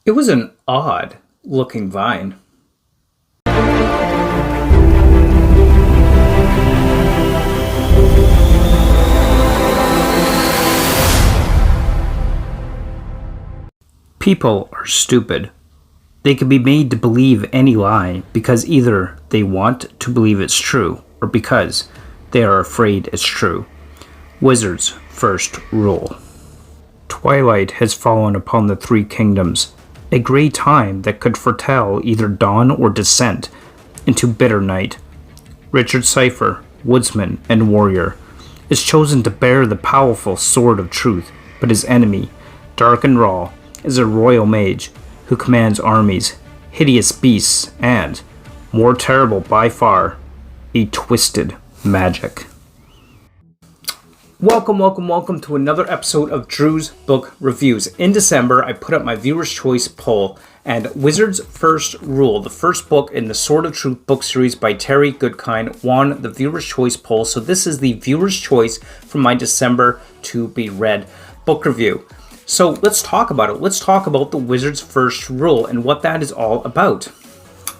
It was an odd looking vine. People are stupid. They can be made to believe any lie because either they want to believe it's true or because they are afraid it's true. Wizard's first rule. Twilight has fallen upon the three kingdoms, a grey time that could foretell either dawn or descent into bitter night. Richard Cypher, woodsman and warrior, is chosen to bear the powerful sword of truth, but his enemy, dark and raw, is a royal mage who commands armies, hideous beasts, and, more terrible by far, a twisted magic. Welcome to another episode of Drew's Book Reviews. In December, I put up my Viewer's Choice poll, and Wizard's First Rule, the first book in the Sword of Truth book series by Terry Goodkind, won the Viewer's Choice poll. So this is the Viewer's Choice for my December to be read book review. So let's talk about it. Let's talk about the Wizard's First Rule and what that is all about.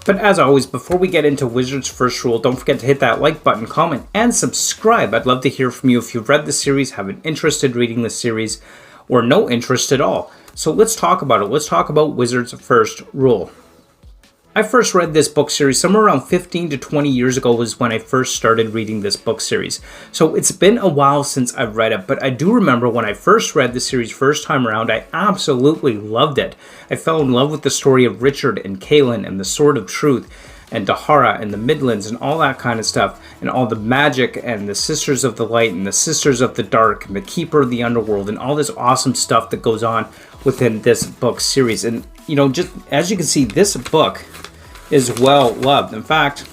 But as always, before we get into Wizard's First Rule, don't forget to hit that like button, comment, and subscribe. I'd love to hear from you if you've read the series, have an interest in reading the series, or no interest at all. So let's talk about it. Let's talk about Wizard's First Rule. I first read this book series somewhere around 15 to 20 years ago was when I first started reading this book series. So it's been a while since I've read it, but I do remember when I first read the series first time around, I absolutely loved it. I fell in love with the story of Richard and Kaelin and the Sword of Truth and Dahara and the Midlands and all that kind of stuff, and all the magic and the Sisters of the Light and the Sisters of the Dark and the Keeper of the Underworld and all this awesome stuff that goes on within this book series. And just as you can see, this book is well loved. In fact,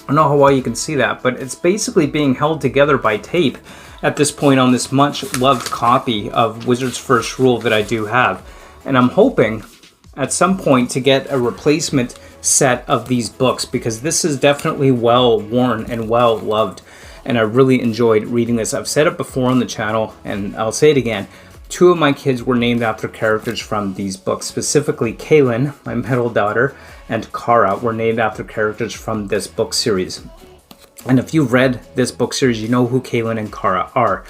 I don't know how well you can see that, but it's basically being held together by tape at this point on this much loved copy of Wizard's First Rule that I do have. And I'm hoping at some point to get a replacement set of these books, because this is definitely well worn and well loved, and I really enjoyed reading this. I've said it before on the channel and I'll say it again. Two of my kids were named after characters from these books, specifically Kaelin, my middle daughter, and Kara were named after characters from this book series. And if you've read this book series, you know who Kaelin and Kara are.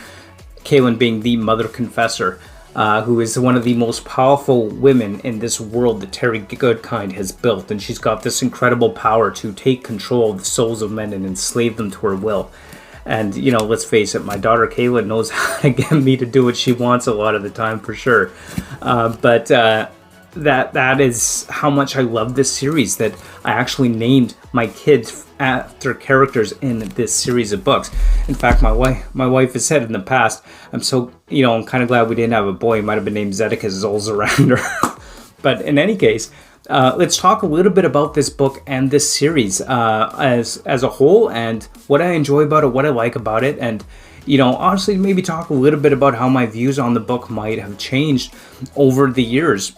Kaelin being the Mother Confessor, who is one of the most powerful women in this world that Terry Goodkind has built. And she's got this incredible power to take control of the souls of men and enslave them to her will. And, let's face it, my daughter Kaelin knows how to get me to do what she wants a lot of the time, for sure. But that is how much I love this series, that I actually named my kids after characters in this series of books. In fact, my wife has said in the past, I'm kind of glad we didn't have a boy. He might have been named Zedekiah Zolzarander. But in any case, let's talk a little bit about this book and this series as a whole, and what I enjoy about it, what I like about it, and honestly, maybe talk a little bit about how my views on the book might have changed over the years.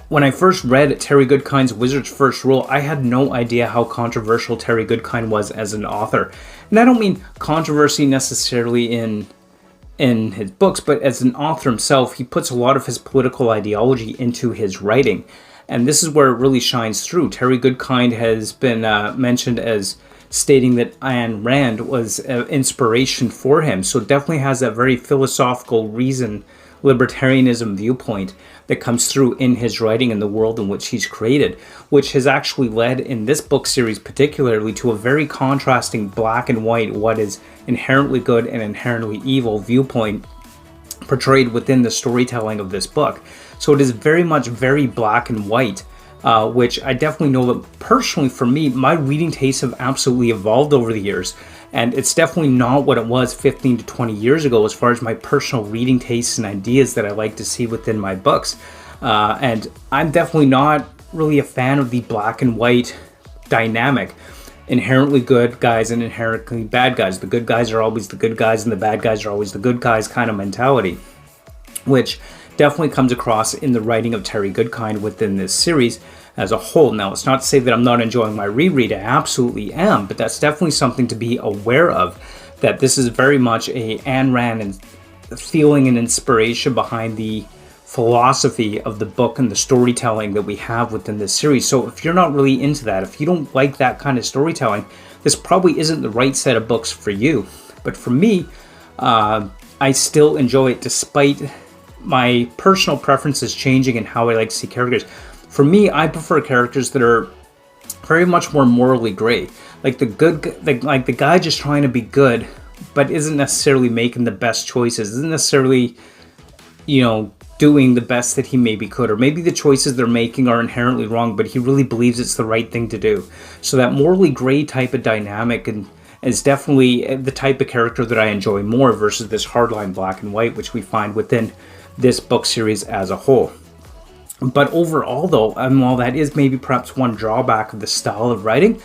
When I first read Terry Goodkind's Wizard's First Rule, I had no idea how controversial Terry Goodkind was as an author. And I don't mean controversy necessarily in his books, but as an author himself, he puts a lot of his political ideology into his writing. And this is where it really shines through. Terry Goodkind has been mentioned as stating that Ayn Rand was inspiration for him. So definitely has that very philosophical libertarianism viewpoint that comes through in his writing and the world in which he's created, which has actually led in this book series particularly to a very contrasting black and white, what is inherently good and inherently evil viewpoint portrayed within the storytelling of this book. So it is very much very black and white, which I definitely know that personally for me, my reading tastes have absolutely evolved over the years. And it's definitely not what it was 15 to 20 years ago as far as my personal reading tastes and ideas that I like to see within my books. And I'm definitely not really a fan of the black and white dynamic. Inherently good guys and inherently bad guys. The good guys are always the good guys and the bad guys are always the good guys kind of mentality, which definitely comes across in the writing of Terry Goodkind within this series as a whole. Now, it's not to say that I'm not enjoying my reread. I absolutely am, but that's definitely something to be aware of, that this is very much a Ayn Rand and feeling and inspiration behind the philosophy of the book and the storytelling that we have within this series. So if you're not really into that, if you don't like that kind of storytelling, this probably isn't the right set of books for you. But for me, I still enjoy it despite my personal preferences changing and how I like to see characters. For me, I prefer characters that are very much more morally gray. Like the guy just trying to be good, but isn't necessarily making the best choices, isn't necessarily, doing the best that he maybe could, or maybe the choices they're making are inherently wrong, but he really believes it's the right thing to do. So that morally gray type of dynamic is definitely the type of character that I enjoy more versus this hardline black and white, which we find within this book series as a whole. But overall, though, while that is maybe perhaps one drawback of the style of writing,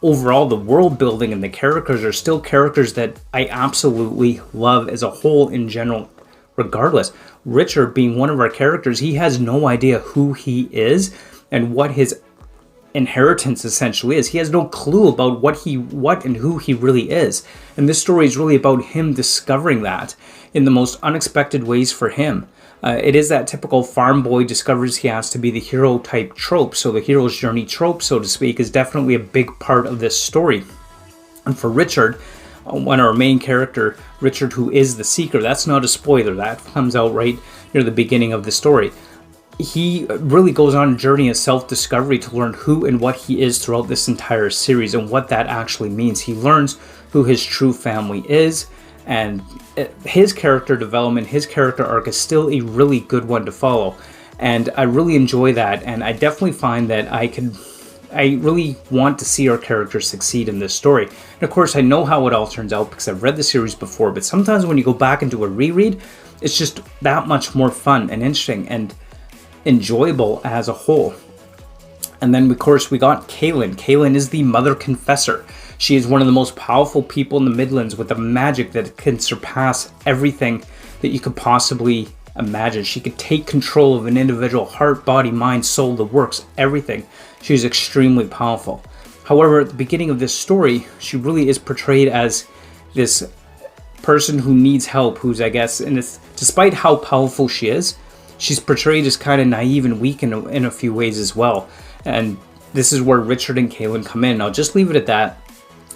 overall, the world building and the characters are still characters that I absolutely love as a whole in general, regardless. Richard being one of our characters, he has no idea who he is and what his inheritance essentially is. He has no clue about what and who he really is. And this story is really about him discovering that in the most unexpected ways for him. It is that typical farm boy discovers he has to be the hero type trope. So the hero's journey trope, so to speak, is definitely a big part of this story. And for Richard, our main character, Richard, who is the Seeker, that's not a spoiler. That comes out right near the beginning of the story. He really goes on a journey of self-discovery to learn who and what he is throughout this entire series and what that actually means. He learns who his true family is, and his character development, his character arc is still a really good one to follow. And I really enjoy that, and I definitely find that I really want to see our characters succeed in this story. And of course, I know how it all turns out because I've read the series before, but sometimes when you go back and do a reread, it's just that much more fun and interesting and enjoyable as a whole. And then, of course, we got Kaylin. Kaylin is the Mother Confessor. She is one of the most powerful people in the Midlands with a magic that can surpass everything that you could possibly imagine. She could take control of an individual heart, body, mind, soul, the works, everything. She's extremely powerful. However, at the beginning of this story, she really is portrayed as this person who needs help, who's, I guess, despite how powerful she is, she's portrayed as kind of naive and weak in a few ways as well. And this is where Richard and Kaylin come in. I'll just leave it at that,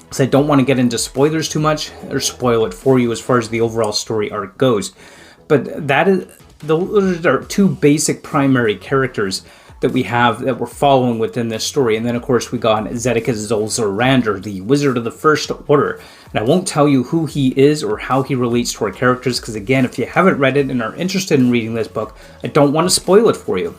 because I don't want to get into spoilers too much or spoil it for you as far as the overall story arc goes. But those are two basic primary characters that we have that we're following within this story. And then, of course, we got Zedekiah Zolzarander, the Wizard of the First Order. And I won't tell you who he is or how he relates to our characters, because, again, if you haven't read it and are interested in reading this book, I don't want to spoil it for you.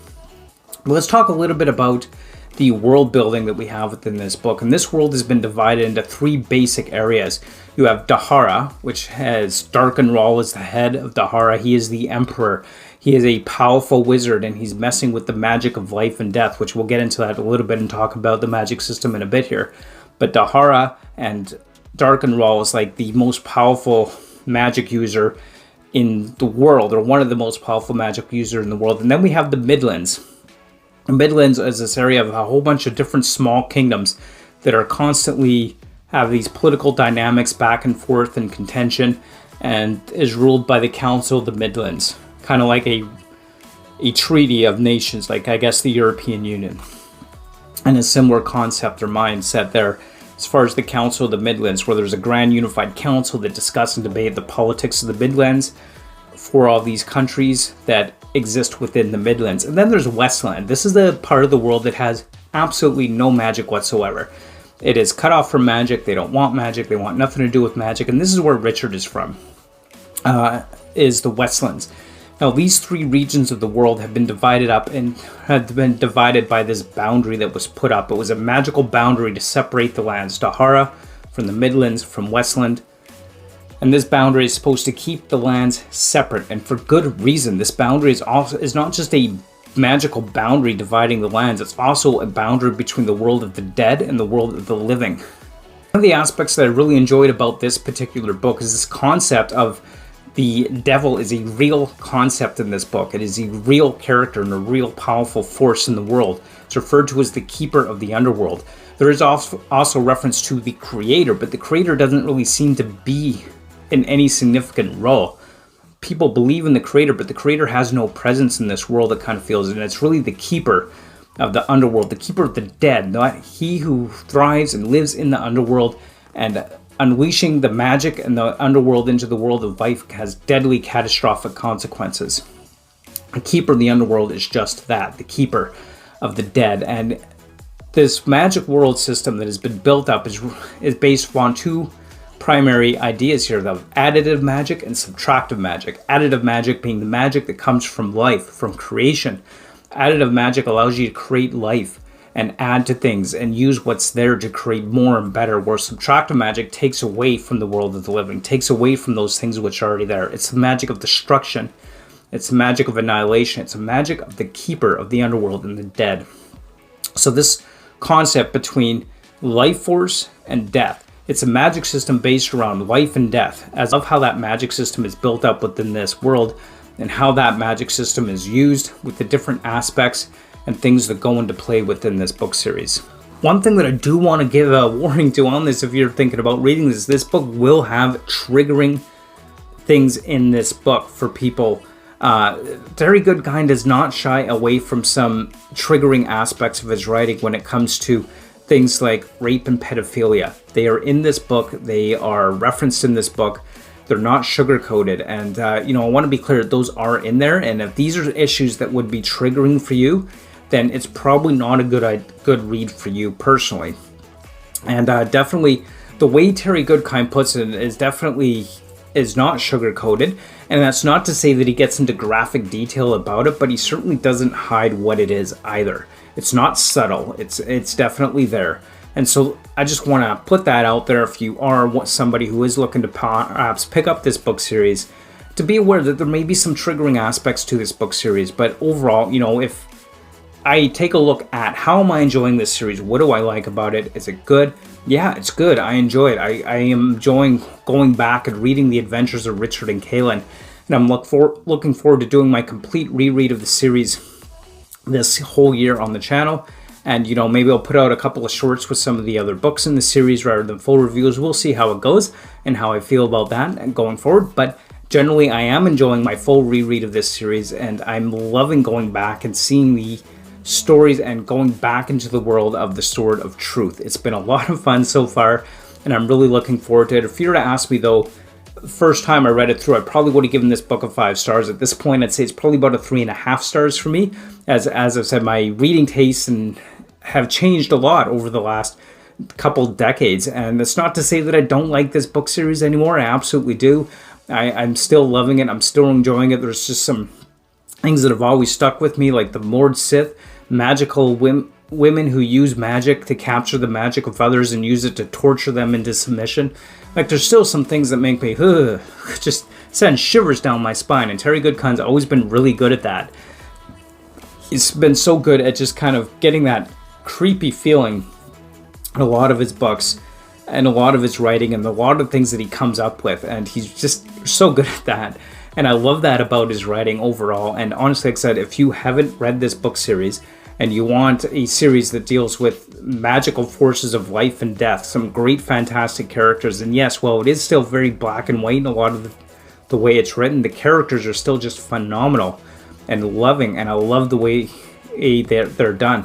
But let's talk a little bit about the world building that we have within this book. And this world has been divided into three basic areas. You have Dahara, which has Darkenral as the head of Dahara. He is the Emperor. He is a powerful wizard, and he's messing with the magic of life and death, which we'll get into that a little bit and talk about the magic system in a bit here. But Dahara and Darkenral is like the most powerful magic user in the world, or one of the most powerful magic users in the world. And then we have the Midlands. The Midlands is this area of a whole bunch of different small kingdoms that are constantly have these political dynamics back and forth and contention, and is ruled by the Council of the Midlands. Kind of like a treaty of nations, like I guess the European Union. And a similar concept or mindset there as far as the Council of the Midlands, where there's a grand unified council that discuss and debate the politics of the Midlands for all these countries that exist within the Midlands. And then there's Westland. This is the part of the world that has absolutely no magic whatsoever. It is cut off from magic. They don't want magic. They want nothing to do with magic. And this is where Richard is from, is the Westlands. Now, these three regions of the world have been divided up and have been divided by this boundary that was put up. It was a magical boundary to separate the lands, Dahara from the Midlands, from Westland. And this boundary is supposed to keep the lands separate, and for good reason. This boundary is not just a magical boundary dividing the lands, it's also a boundary between the world of the dead and the world of the living. One of the aspects that I really enjoyed about this particular book is this concept of the devil is a real concept in this book. It is a real character and a real powerful force in the world. It's referred to as the keeper of the underworld. There is also reference to the creator, but the creator doesn't really seem to be in any significant role. people believe in the creator, but the creator has no presence in this world, it kind of feels. And it's really the keeper of the underworld, the keeper of the dead, not he who thrives and lives in the underworld. And unleashing the magic and the underworld into the world of life has deadly, catastrophic consequences. The keeper of the underworld is just that, the keeper of the dead. And this magic world system that has been built up is based on two primary ideas here, of additive magic and subtractive magic. Additive magic being the magic that comes from life, from creation. Additive magic allows you to create life and add to things and use what's there to create more and better, where subtractive magic takes away from the world of the living, takes away from those things which are already there. It's the magic of destruction. It's the magic of annihilation. It's the magic of the keeper of the underworld and the dead. So this concept between life force and death, it's a magic system based around life and death. As of how that magic system is built up within this world and how that magic system is used with the different aspects and things that go into play within this book series. One thing that I do want to give a warning to on this, if you're thinking about reading this book will have triggering things in this book for people. Terry Goodkind does not shy away from some triggering aspects of his writing when it comes to things like rape and pedophilia. They are in this book. They are referenced in this book. They're not sugar-coated. And, I want to be clear, those are in there. And if these are issues that would be triggering for you, then it's probably not a good read for you personally. And definitely, the way Terry Goodkind puts it is not sugar-coated. And that's not to say that he gets into graphic detail about it, but he certainly doesn't hide what it is either. It's not subtle. It's definitely there. And so I just want to put that out there if you are somebody who is looking to perhaps pick up this book series, to be aware that there may be some triggering aspects to this book series. But overall, if I take a look at how am I enjoying this series, what do I like about it? Is it good? Yeah, it's good. I enjoy it. I am enjoying going back and reading the adventures of Richard and Kaylin. And I'm looking forward to doing my complete reread of the series this whole year on the channel. And, maybe I'll put out a couple of shorts with some of the other books in the series rather than full reviews. We'll see how it goes and how I feel about that going forward. But generally, I am enjoying my full reread of this series, and I'm loving going back and seeing the stories and going back into the world of the Sword of Truth. It's been a lot of fun so far, and I'm really looking forward to it. If you were to ask me, though, first time I read it through, I probably would have given this book a 5 stars. At this point, I'd say it's probably about a 3.5 stars for me. As I've said, my reading tastes have changed a lot over the last couple decades. And it's not to say that I don't like this book series anymore. I absolutely do. I'm still loving it. I'm still enjoying it. There's just some things that have always stuck with me, like the Mord Sith, magical women who use magic to capture the magic of others and use it to torture them into submission. Like, there's still some things that make me just send shivers down my spine. And Terry Goodkind's always been really good at that. He's been so good at just kind of getting that creepy feeling in a lot of his books and a lot of his writing and a lot of things that he comes up with. And he's just so good at that. And I love that about his writing overall. And honestly, like I said, if you haven't read this book series and you want a series that deals with magical forces of life and death, some great, fantastic characters, and yes, well, it is still very black and white in a lot of the way it's written. The characters are still just phenomenal and loving, and I love the way they're done.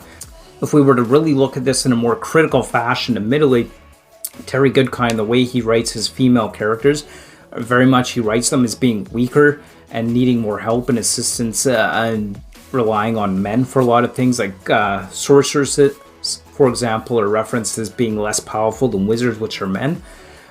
If we were to really look at this in a more critical fashion, admittedly, Terry Goodkind, the way he writes his female characters, very much he writes them as being weaker and needing more help and assistance and relying on men for a lot of things, like sorceresses, for example, are referenced as being less powerful than wizards, which are men.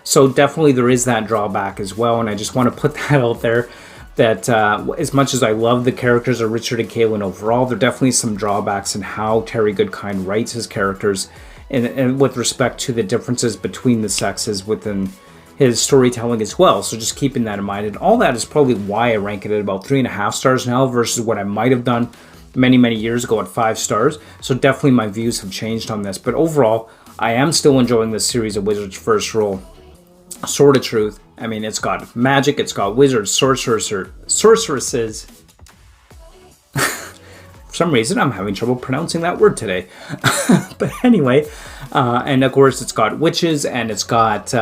So definitely there is that drawback as well, and I just want to put that out there, that as much as I love the characters of Richard and Kaylin overall, there are definitely some drawbacks in how Terry Goodkind writes his characters and with respect to the differences between the sexes within his storytelling as well. So just keeping that in mind. And all that is probably why I rank it at about 3.5 stars now versus what I might have done many, many years ago at 5 stars. So definitely my views have changed on this. But overall, I am still enjoying this series of Wizard's First Rule. Sword of Truth. I mean, it's got magic, it's got wizards, sorceresses. For some reason, I'm having trouble pronouncing that word today. But anyway, and of course, it's got witches, and it's got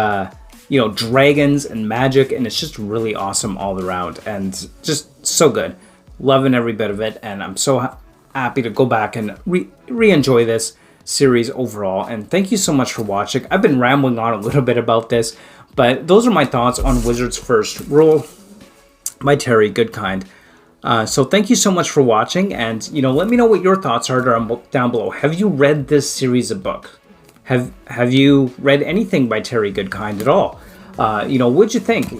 dragons and magic, and it's just really awesome all around, and just so good. Loving every bit of it, and I'm so happy to go back and re-enjoy this series overall. And thank you so much for watching. I've been rambling on a little bit about this, but those are my thoughts on Wizard's First Rule by Terry Goodkind. So thank you so much for watching, and let me know what your thoughts are down below. Have you read this series of books? Have you read anything by Terry Goodkind at all? What'd you think?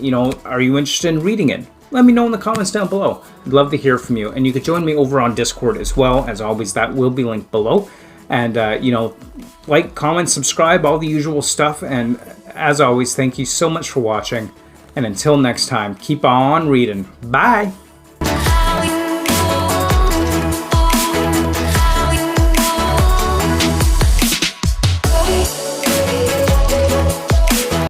Are you interested in reading it? Let me know in the comments down below. I'd love to hear from you, and you could join me over on Discord as well. As always, that will be linked below. And like, comment, subscribe, all the usual stuff. And as always, thank you so much for watching. And until next time, keep on reading. Bye.